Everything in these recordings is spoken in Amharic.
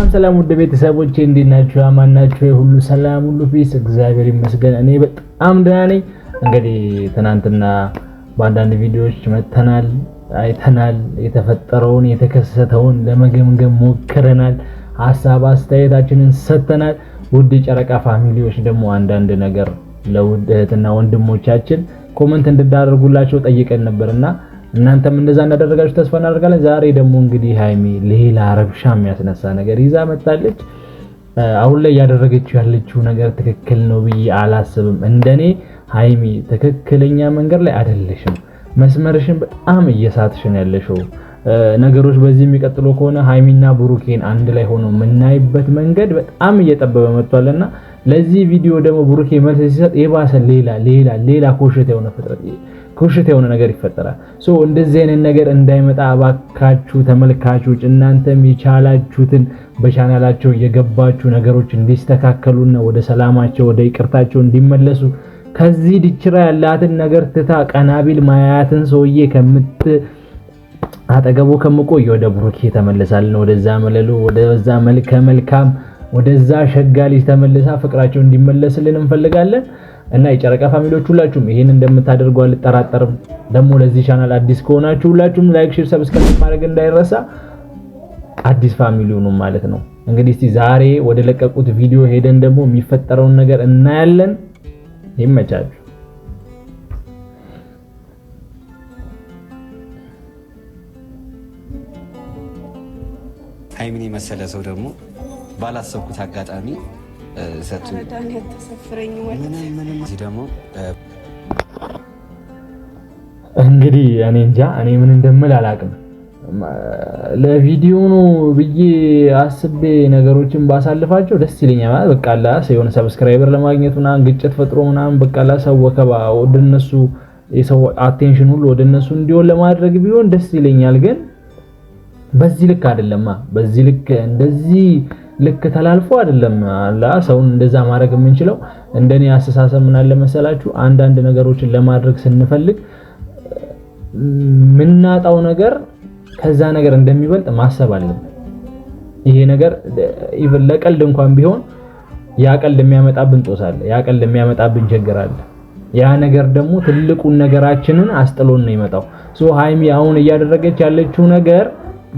ሰላም ውድ ቤተሰቦቼ እንዴት ናችሁ? አማን ናችሁ? ሁሉ ሰላም ሁሉ ፒስ እግዚአብሔር ይመስገን እኔ በጣም ደህና ነኝ። እንግዲህ ትናንትና በአንዳንድ ቪዲዮዎች መተናል አይተናል የተፈጠረውን የተከሰተውን ለመገምገም ሞክረናል። ሐሳብ አስተያየታችንን ሰጥተናል። ውድ ጨረቃ ፋሚሊዎች ደግሞ አንዳንድ ነገር ለውድ እህትና ወንድሞቻችን ኮሜንት እንድታደርጉላቸው ጠይቀን ነበርና እናንተም እንደዛ እንዳደረጋችሁ ተስፋ እናደርጋለን። ዛሬ ደግሞ እንግዲህ ሃይሚ ሌላ ረብሻ የሚያስነሳ ነገር ይዛ መጣለች። አሁን ላይ ያደረገችው ያለችው ነገር ትክክል ነው ብዬ አላስብም። እንደኔ ሃይሚ ትክክለኛ መንገድ ላይ አይደለሽም። መስመርሽን በጣም እየሳትሽ ነው ያለሽው። ነገሮች በዚህ የሚቀጥሉ ከሆነ ሃይሚና ብሩኬን አንድ ላይ ሆኖ የምናይበት መንገድ በጣም እየጠበበ መጥቷልና ለዚህ ቪዲዮ ደግሞ ብሩኬ መልስ ሲሰጥ የባሰ ሌላ ኮሽት የሆነ ነገር ይፈጠራል። ሶ እንደዚህ አይነት ነገር እንዳይመጣ አባካችሁ ተመልካቾች እናንተም የቻላችሁትን በቻናላቸው የገባችሁ ነገሮች እንዲስተካከሉና ወደ ሰላማቸው ወደ ይቅርታቸው እንዲመለሱ ከዚህ ድችራ ያላትን ነገር ትታ ቀናቢል ማያትን ሰውዬ አጠገቡ ከምቆይ ወደ ብሩኬ ተመለሳልን። ወደዛ መለሉ ወደዛ መልካም ወደዛ ሸጋሊ ተመለሳ ፍቅራቸው እንዲመለስልን እንፈልጋለን። እና የጨረቃ ፋሚሊዎች ሁላችሁም ይሄን እንደምታደርጉ አልጠራጠርም። ደግሞ ለዚህ ቻናል አዲስ ከሆናችሁ ሁላችሁም ላይክ፣ ሼር፣ ሰብስክራይብ ማድረግ እንዳይረሳ። አዲስ ፋሚሊው ነው ማለት ነው። እንግዲህ እስቲ ዛሬ ወደ ለቀቁት ቪዲዮ ሄደን ደግሞ የሚፈጠረውን ነገር እናያለን። ይመቻችሁ። ሃይሚን የመሰለ ሰው ደግሞ ባላሰብኩት አጋጣሚ ሰጡ ረዳን ያተሰፍረኝ ማለት ምንም ደግሞ እንግዲህ እኔ እንጃ እኔ ምን እንደምል አላቅም። ለቪዲዮ ነው ብዬ አስቤ ነገሮችን ባሳልፋቸው ደስ ይለኛል። ማለት በቃ አላ የሆነ ሰብስክራይበር ለማግኘቱና ግጭት ፈጥሮ ምናምን በቃ አላ ሰው ወከባ ወደነሱ የሰው አቴንሽን ሁሉ ወደነሱ እንዲሆን ለማድረግ ቢሆን ደስ ይለኛል። ግን በዚህ ልክ አይደለማ። በዚህ ልክ እንደዚህ ልክ ተላልፎ አይደለም አላ ሰውን እንደዛ ማድረግ የምንችለው። እንደኔ አስተሳሰብ ምን አለ መሰላችሁ፣ አንዳንድ ነገሮችን ለማድረግ ስንፈልግ ምናጣው ነገር ከዛ ነገር እንደሚበልጥ ማሰብ አለብን። ይሄ ነገር ኢቭን ለቀልድ እንኳን ቢሆን ያ ቀልድ የሚያመጣብን ጦስ አለ፣ ያ ቀልድ የሚያመጣብን ችግር አለ። ያ ነገር ደግሞ ትልቁን ነገራችንን አስጥሎን ነው የመጣው። ሶ ሃይሚ አሁን እያደረገች ያለችው ነገር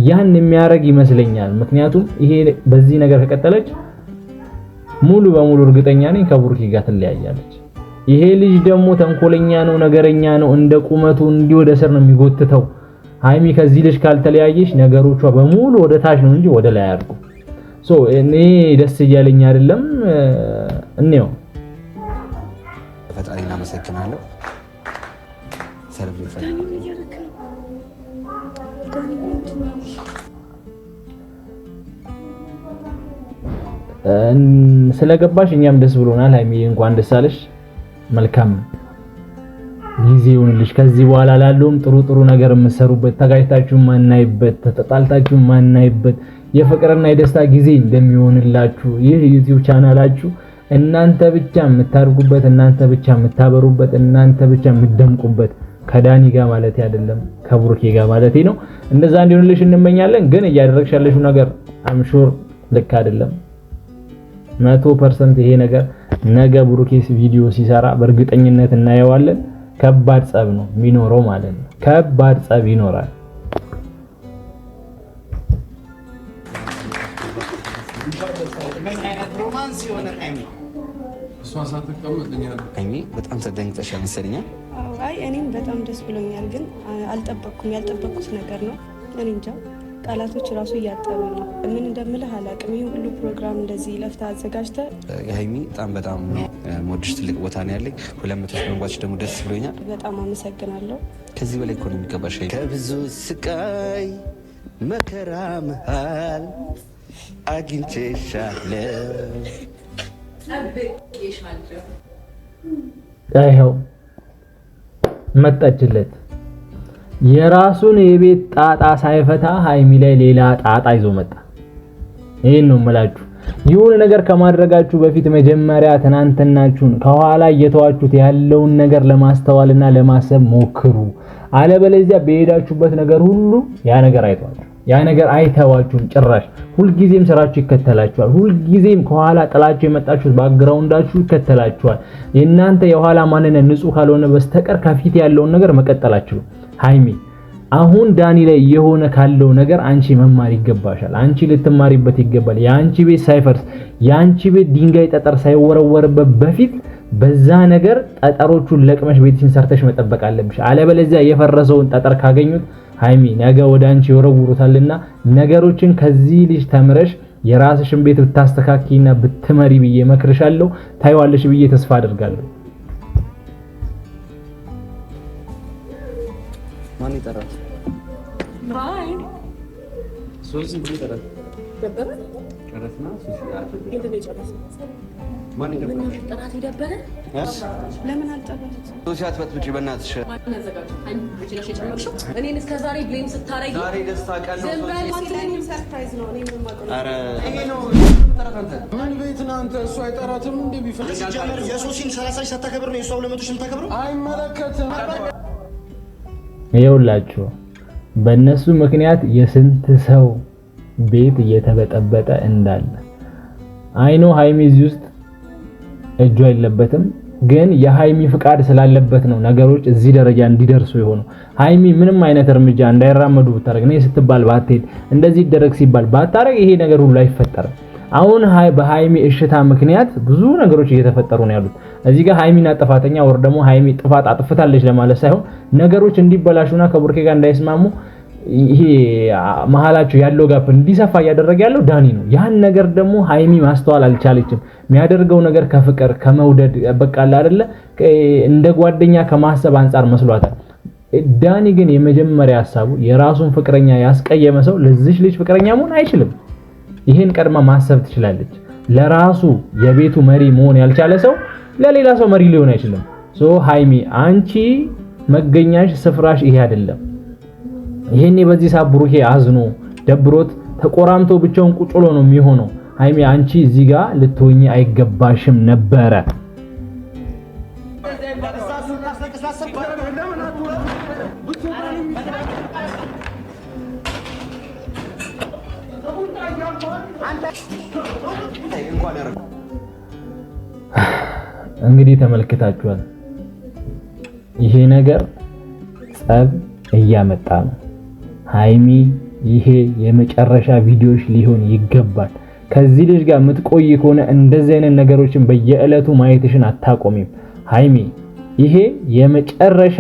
ያን የሚያረግ ይመስለኛል። ምክንያቱም ይሄ በዚህ ነገር ከቀጠለች ሙሉ በሙሉ እርግጠኛ ነኝ ከብሩኬ ጋር ትለያያለች። ይሄ ልጅ ደግሞ ተንኮለኛ ነው፣ ነገረኛ ነው። እንደ ቁመቱ እንዲህ ወደ ስር ነው የሚጎትተው። ሃይሚ ከዚህ ልጅ ካልተለያየች ነገሮቿ በሙሉ ወደ ታች ነው እንጂ ወደ ላይ አያድጉ። ሶ እኔ ደስ እያለኝ አይደለም። እንየው። ፈጣሪና መሰግናለሁ። ሰርቪስ ስለገባሽ እኛም ደስ ብሎናል። ሃይሚ እንኳን ደስ አለሽ። መልካም ጊዜ ይሁንልሽ። ከዚህ በኋላ ላለውም ጥሩ ነገር የምትሰሩበት፣ ተጋጭታችሁ ማናይበት፣ ተጣልታችሁ ማናይበት የፍቅርና የደስታ ጊዜ እንደሚሆንላችሁ ይህ ዩቲዩብ ቻናላችሁ እናንተ ብቻ የምታርጉበት፣ እናንተ ብቻ የምታበሩበት፣ እናንተ ብቻ የምትደምቁበት ከዳኒ ጋር ማለት አይደለም ከብሩኬ ጋር ማለት ነው። እንደዛ እንዲሆንልሽ እንመኛለን። ግን እያደረግሽ ያለሽው ነገር አምሹር ልክ አይደለም 100%። ይሄ ነገር ነገ ብሩኬስ ቪዲዮ ሲሰራ በእርግጠኝነት እናየዋለን። ከባድ ጸብ ነው የሚኖረው ማለት ነው። ከባድ ጸብ ይኖራል። ሃይሚ በጣም ተደንግጠሻል መሰለኝ። አይ እኔም በጣም ደስ ብሎኛል። ግን አልጠበቅኩም። ያልጠበቅኩት ነገር ነው። እኔ እንጃ ቃላቶች ራሱ እያጠሩ ነው። ምን እንደምልህ አላውቅም። ይሄ ሁሉ ፕሮግራም እንደዚህ ለፍታ አዘጋጅተ ሃይሚ በጣም ሞድሽ ትልቅ ቦታ ነው ያለኝ። 200 መንጓች ደግሞ ደስ ብሎኛል። በጣም አመሰግናለሁ። ከዚህ በላይ እኮ ነው የሚገባሽ። ከብዙ ስቃይ መከራ መሃል አግኝቼሻለሁ። አይው መጣችለት። የራሱን የቤት ጣጣ ሳይፈታ ሃይሚ ላይ ሌላ ጣጣ ይዞ መጣ። ይሄን ነው የምላችሁ። የሆነ ነገር ከማድረጋችሁ በፊት መጀመሪያ ትናንትናችሁን ከኋላ እየተዋችሁት ያለውን ነገር ለማስተዋልና ለማሰብ ሞክሩ። አለበለዚያ በሄዳችሁበት ነገር ሁሉ ያ ነገር አይቷችሁ ያ ነገር አይተዋችሁም ጭራሽ ሁልጊዜም ስራችሁ ይከተላችኋል ሁልጊዜም ከኋላ ጥላችሁ የመጣችሁት ባክግራውንዳችሁ ይከተላችኋል የእናንተ የኋላ ማንነት ንጹህ ካልሆነ በስተቀር ከፊት ያለውን ነገር መቀጠላችሁ ሃይሚ አሁን ዳኒ ላይ የሆነ ካለው ነገር አንቺ መማር ይገባሻል አንቺ ልትማሪበት ይገባል ያንቺ ቤት ሳይፈርስ ያንቺ ቤት ድንጋይ ጠጠር ሳይወረወርበት በፊት በዛ ነገር ጠጠሮቹን ለቅመሽ ቤትሽን ሰርተሽ መጠበቅ አለብሽ አለበለዚያ የፈረሰውን ጠጠር ካገኙት ሃይሚ ነገ ወደ አንቺ ይወረውሩታልና ነገሮችን ከዚህ ልጅ ተምረሽ የራስሽን ቤት ብታስተካክይና ብትመሪ ብዬ መክርሻለሁ ታይዋለሽ ብዬ ተስፋ አደርጋለሁ ማን ይጠራል ማይ ሶስት ብሎ ይጠራል ደበረ ጨረስና ሶስት ጨረስና ማን ይደበረ ጠራት ይደበረ ለምን አልጠራሁት? ሶስት አትበጥብጪ በእናትሽ። ማን ያዘጋጀው? አንቺ ነሽ የጨመርሽው? እኔን እስከ ዛሬ ብሌም ስታረጊ ዛሬ ደስታ ቀን ነው። ሰርፕራይዝ ነው። እኔ ምን ማቀው? ኧረ ይሄ ነው ምን ቤት ነው አንተ? እሱ አይጠራትም እንዴ? ቢፈልግ ሲጀመር የሶሲን 30 ሺህ ሳታከብር ነው የሷ 200 ሺህ የምታከብረው? አይመለከትም። ይኸውላችሁ በእነሱ ምክንያት የስንት ሰው ቤት እየተበጠበጠ እንዳለ አይኖ ሃይሚ እዚህ ውስጥ እጁ የለበትም ግን የሃይሚ ፍቃድ ስላለበት ነው ነገሮች እዚህ ደረጃ እንዲደርሱ የሆነው ሃይሚ ምንም አይነት እርምጃ እንዳይራመዱ ብታረግ ነው ስትባል ባትሄድ እንደዚህ ይደረግ ሲባል ባታረግ ይሄ ነገር ሁሉ አይፈጠርም አሁን በሃይሚ እሽታ ምክንያት ብዙ ነገሮች እየተፈጠሩ ነው ያሉት እዚህ ጋር ሃይሚና ጥፋተኛ ወር ደግሞ ሃይሚ ጥፋት አጥፍታለች ለማለት ሳይሆን ነገሮች እንዲበላሹና ከቡርኬ ጋር እንዳይስማሙ ይሄ መሃላቸው ያለው ጋፕ እንዲሰፋ ያደረገ ያለው ዳኒ ነው ያን ነገር ደግሞ ሃይሚ ማስተዋል አልቻለችም የሚያደርገው ነገር ከፍቅር ከመውደድ በቃ አይደለ እንደ ጓደኛ ከማሰብ አንፃር መስሏታል ዳኒ ግን የመጀመሪያ ሐሳቡ የራሱን ፍቅረኛ ያስቀየመ ሰው ለዚህ ልጅ ፍቅረኛ መሆን አይችልም ይሄን ቀድማ ማሰብ ትችላለች ለራሱ የቤቱ መሪ መሆን ያልቻለ ሰው ለሌላ ሰው መሪ ሊሆን አይችልም ሶ ሃይሚ አንቺ መገኛሽ ስፍራሽ ይሄ አይደለም ይሄኔ በዚህ ሰዓት ብሩኬ አዝኖ ደብሮት ተቆራምቶ ብቻውን ቁጭ ብሎ ነው የሚሆነው ሃይሚ አንቺ እዚህ ጋር ልትሆኚ አይገባሽም ነበረ እንግዲህ ተመልክታችኋል ይሄ ነገር ጸብ እያመጣ ነው ሃይሚ ይሄ የመጨረሻ ቪዲዮሽ ሊሆን ይገባል ከዚህ ልጅ ጋር የምትቆይ ከሆነ እንደዚህ አይነት ነገሮችን በየዕለቱ ማየትሽን አታቆሚም ሃይሚ ይሄ የመጨረሻ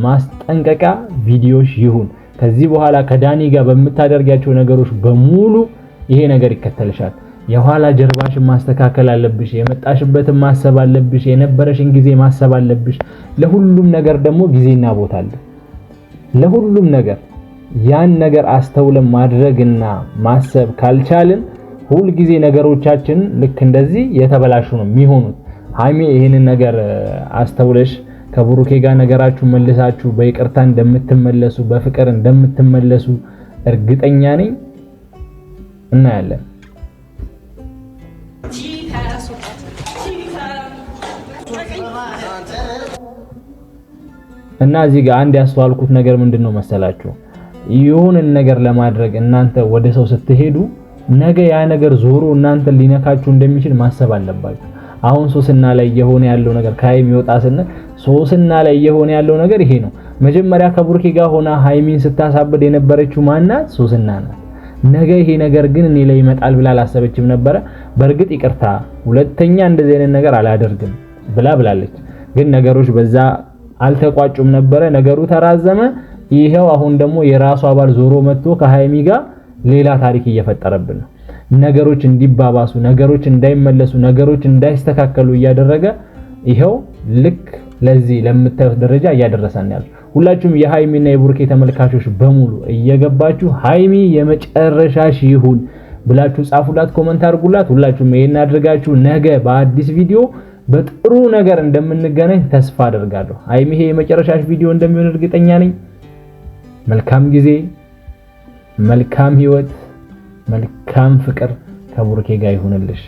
ማስጠንቀቂያ ቪዲዮሽ ይሁን ከዚህ በኋላ ከዳኒ ጋር በመታደርጋቸው ነገሮች በሙሉ ይሄ ነገር ይከተልሻል የኋላ ጀርባሽን ማስተካከል አለብሽ የመጣሽበትን ማሰብ አለብሽ የነበረሽን ጊዜ ማሰብ አለብሽ ለሁሉም ነገር ደግሞ ጊዜና ቦታ አለ ለሁሉም ነገር ያን ነገር አስተውለን ማድረግና ማሰብ ካልቻልን ሁሉ ጊዜ ነገሮቻችን ልክ እንደዚህ የተበላሹ ነው የሚሆኑት ሃይሚ ይሄንን ነገር አስተውለሽ ከብሩኬ ጋር ነገራችሁ መልሳችሁ በይቅርታ እንደምትመለሱ በፍቅር እንደምትመለሱ እርግጠኛ ነኝ እናያለን እና እዚህ ጋር አንድ ያስተዋልኩት ነገር ምንድነው መሰላችሁ ይሁን ነገር ለማድረግ እናንተ ወደ ሰው ስትሄዱ ነገ ያ ነገር ዞሮ እናንተ ሊነካችሁ እንደሚችል ማሰብ አለባችሁ አሁን ሶስና ላይ የሆነ ያለው ነገር ሃይሚ ወጣስና ሶስና ላይ የሆነ ያለው ነገር ይሄ ነው መጀመሪያ ከቡርኬ ጋር ሆና ሃይሚን ስታሳብድ የነበረችው ማናት ሶስና ናት ነገ ይሄ ነገር ግን እኔ ላይ ይመጣል ብላ አላሰበችም ነበር በርግጥ ይቅርታ ሁለተኛ እንደዚህ አይነት ነገር አላደርግም ብላለች ግን ነገሮች በዛ አልተቋጩም ነበር ነገሩ ተራዘመ ይሄው አሁን ደግሞ የራሱ አባል ዞሮ መጥቶ ከሃይሚ ጋር ሌላ ታሪክ እየፈጠረብን ነው ነገሮች እንዲባባሱ ነገሮች እንዳይመለሱ ነገሮች እንዳይስተካከሉ እያደረገ ይሄው ልክ ለዚህ ለምታዩት ደረጃ እያደረሰን ያለው ሁላችሁም የሃይሚና የቡርኬ ተመልካቾች በሙሉ እየገባችሁ ሃይሚ የመጨረሻሽ ይሁን ብላችሁ ጻፉላት ኮሜንት አድርጉላት ሁላችሁም ይሄን አድርጋችሁ ነገ በአዲስ ቪዲዮ በጥሩ ነገር እንደምንገናኝ ተስፋ አደርጋለሁ ሃይሚ ይሄ የመጨረሻሽ ቪዲዮ እንደሚሆን እርግጠኛ ነኝ መልካም ጊዜ መልካም ህይወት መልካም ፍቅር ከቡርኬ ጋር ይሁንልሽ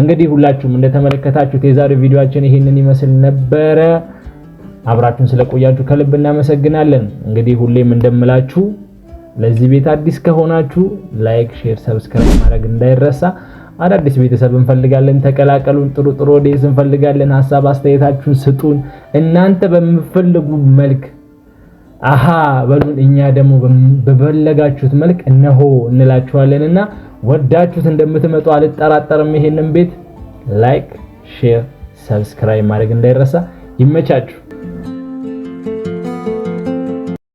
እንግዲህ ሁላችሁም እንደተመለከታችሁት የዛሬው ቪዲዮአችን ይሄንን ይመስል ነበር አብራችሁን ስለቆያችሁ ከልብ እናመሰግናለን እንግዲህ ሁሌም እንደምላችሁ ለዚህ ቤት አዲስ ከሆናችሁ ላይክ፣ ሼር፣ ሰብስክራይብ ማድረግ እንዳይረሳ። አዳዲስ ቤተሰብ እንፈልጋለን፣ ተቀላቀሉን። ጥሩ ኦዲየንስ እንፈልጋለን። ሐሳብ አስተያየታችሁን ስጡን። እናንተ በምትፈልጉ መልክ አሃ በሉን፣ እኛ ደግሞ በበለጋችሁት መልክ እነሆ እንላችኋለንና ወዳችሁት እንደምትመጡ አልጠራጠርም። ይሄንን ቤት ላይክ፣ ሼር፣ ሰብስክራይብ ማድረግ እንዳይረሳ። ይመቻችሁ።